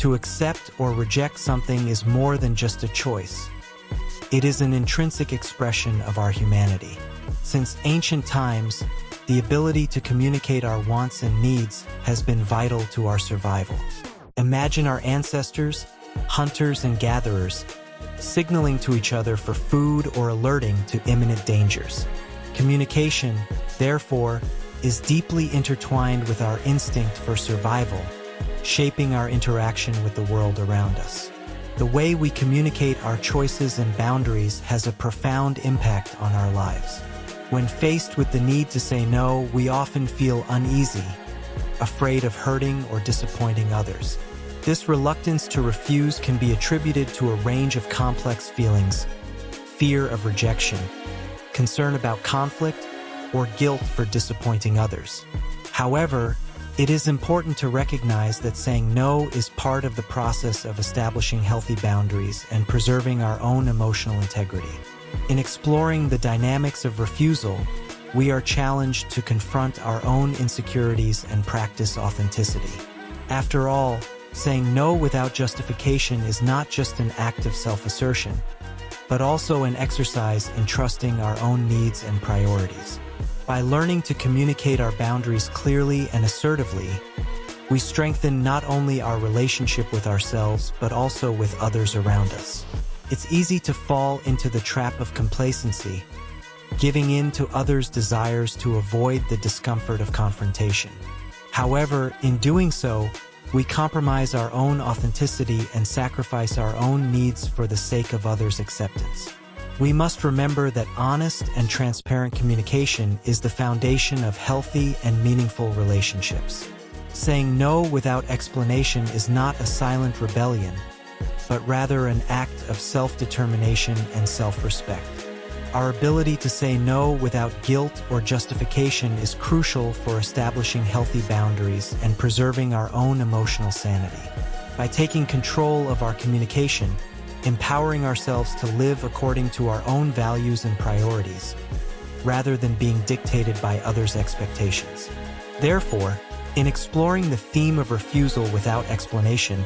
To accept or reject something is more than just a choice. It is an intrinsic expression of our humanity. Since ancient times, the ability to communicate our wants and needs has been vital to our survival. Imagine our ancestors, hunters and gatherers, signaling to each other for food or alerting to imminent dangers. Communication, therefore, is deeply intertwined with our instinct for survival, shaping our interaction with the world around us. The way we communicate our choices and boundaries has a profound impact on our lives. When faced with the need to say no, we often feel uneasy, afraid of hurting or disappointing others. This reluctance to refuse can be attributed to a range of complex feelings: fear of rejection, concern about conflict, or guilt for disappointing others. However, it is important to recognize that saying no is part of the process of establishing healthy boundaries and preserving our own emotional integrity. In exploring the dynamics of refusal, we are challenged to confront our own insecurities and practice authenticity. After all, saying no without justification is not just an act of self-assertion, but also an exercise in trusting our own needs and priorities. By learning to communicate our boundaries clearly and assertively, we strengthen not only our relationship with ourselves, but also with others around us. It's easy to fall into the trap of complacency, giving in to others' desires to avoid the discomfort of confrontation. However, in doing so, we compromise our own authenticity and sacrifice our own needs for the sake of others' acceptance. We must remember that honest and transparent communication is the foundation of healthy and meaningful relationships. Saying no without explanation is not a silent rebellion, but rather an act of self-determination and self-respect. Our ability to say no without guilt or justification is crucial for establishing healthy boundaries and preserving our own emotional sanity. By taking control of our communication, empowering ourselves to live according to our own values and priorities, rather than being dictated by others' expectations. Therefore, in exploring the theme of refusal without explanation,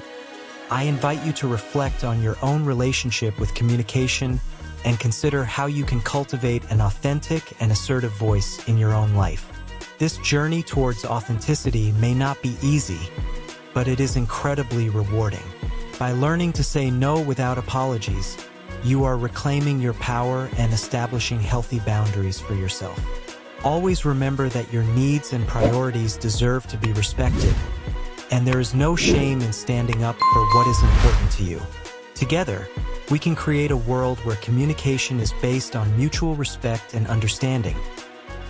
I invite you to reflect on your own relationship with communication and consider how you can cultivate an authentic and assertive voice in your own life. This journey towards authenticity may not be easy, but it is incredibly rewarding. By learning to say no without apologies, you are reclaiming your power and establishing healthy boundaries for yourself. Always remember that your needs and priorities deserve to be respected, and there is no shame in standing up for what is important to you. Together, we can create a world where communication is based on mutual respect and understanding,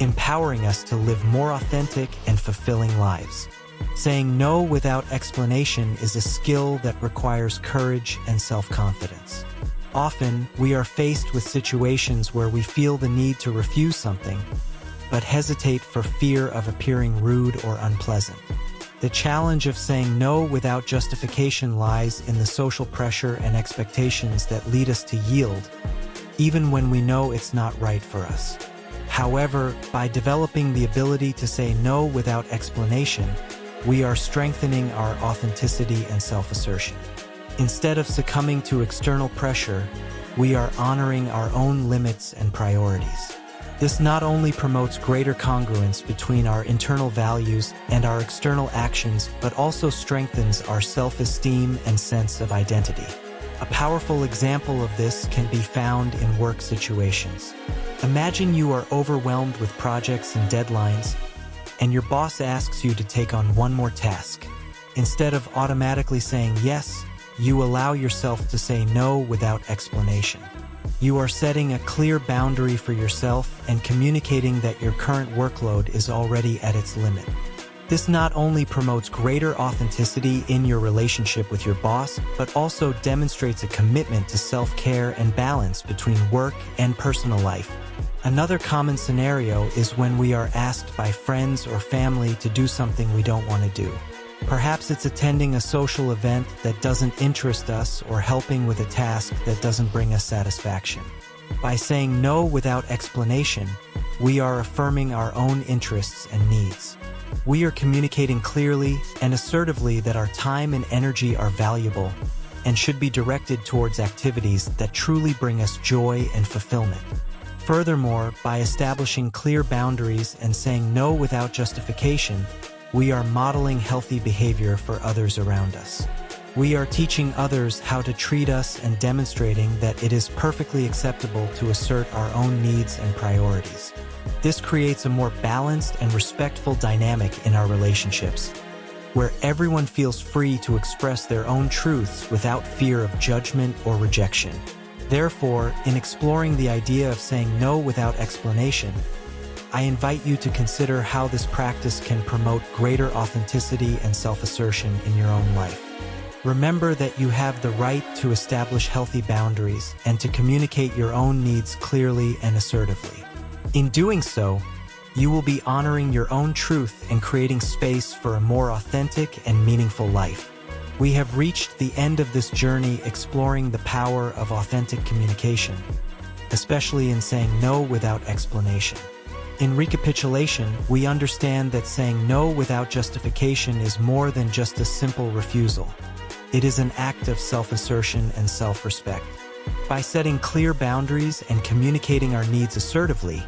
empowering us to live more authentic and fulfilling lives. Saying no without explanation is a skill that requires courage and self-confidence. Often, we are faced with situations where we feel the need to refuse something, but hesitate for fear of appearing rude or unpleasant. The challenge of saying no without justification lies in the social pressure and expectations that lead us to yield, even when we know it's not right for us. However, by developing the ability to say no without explanation, we are strengthening our authenticity and self-assertion. Instead of succumbing to external pressure, we are honoring our own limits and priorities. This not only promotes greater congruence between our internal values and our external actions, but also strengthens our self-esteem and sense of identity. A powerful example of this can be found in work situations. Imagine you are overwhelmed with projects and deadlines, and your boss asks you to take on one more task. Instead of automatically saying yes, you allow yourself to say no without explanation. You are setting a clear boundary for yourself and communicating that your current workload is already at its limit. This not only promotes greater authenticity in your relationship with your boss, but also demonstrates a commitment to self-care and balance between work and personal life. Another common scenario is when we are asked by friends or family to do something we don't want to do. Perhaps it's attending a social event that doesn't interest us or helping with a task that doesn't bring us satisfaction. By saying no without explanation, we are affirming our own interests and needs. We are communicating clearly and assertively that our time and energy are valuable and should be directed towards activities that truly bring us joy and fulfillment. Furthermore, by establishing clear boundaries and saying no without justification, we are modeling healthy behavior for others around us. We are teaching others how to treat us and demonstrating that it is perfectly acceptable to assert our own needs and priorities. This creates a more balanced and respectful dynamic in our relationships, where everyone feels free to express their own truths without fear of judgment or rejection. Therefore, in exploring the idea of saying no without explanation, I invite you to consider how this practice can promote greater authenticity and self-assertion in your own life. Remember that you have the right to establish healthy boundaries and to communicate your own needs clearly and assertively. In doing so, you will be honoring your own truth and creating space for a more authentic and meaningful life. We have reached the end of this journey exploring the power of authentic communication, especially in saying no without explanation. In recapitulation, we understand that saying no without justification is more than just a simple refusal. It is an act of self-assertion and self-respect. By setting clear boundaries and communicating our needs assertively,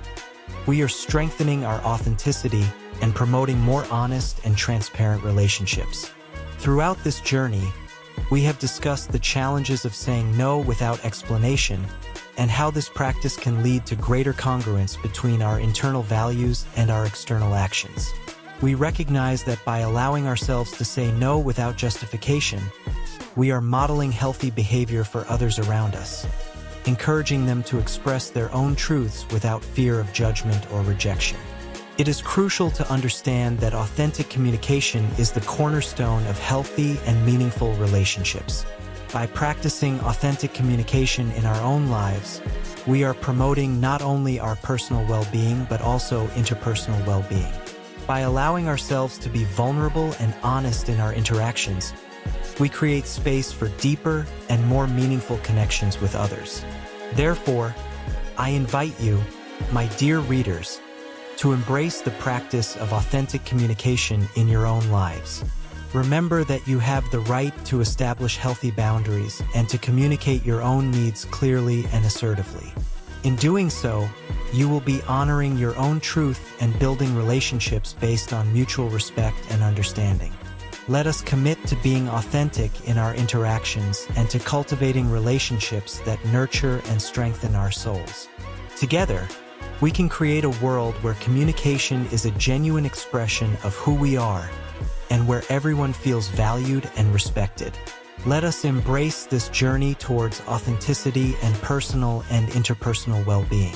we are strengthening our authenticity and promoting more honest and transparent relationships. Throughout this journey, we have discussed the challenges of saying no without explanation and how this practice can lead to greater congruence between our internal values and our external actions. We recognize that by allowing ourselves to say no without justification, we are modeling healthy behavior for others around us, encouraging them to express their own truths without fear of judgment or rejection. It is crucial to understand that authentic communication is the cornerstone of healthy and meaningful relationships. By practicing authentic communication in our own lives, we are promoting not only our personal well-being but also interpersonal well-being. By allowing ourselves to be vulnerable and honest in our interactions, we create space for deeper and more meaningful connections with others. Therefore, I invite you, my dear readers, to embrace the practice of authentic communication in your own lives. Remember that you have the right to establish healthy boundaries and to communicate your own needs clearly and assertively. In doing so, you will be honoring your own truth and building relationships based on mutual respect and understanding. Let us commit to being authentic in our interactions and to cultivating relationships that nurture and strengthen our souls. Together, we can create a world where communication is a genuine expression of who we are and where everyone feels valued and respected. Let us embrace this journey towards authenticity and personal and interpersonal well-being.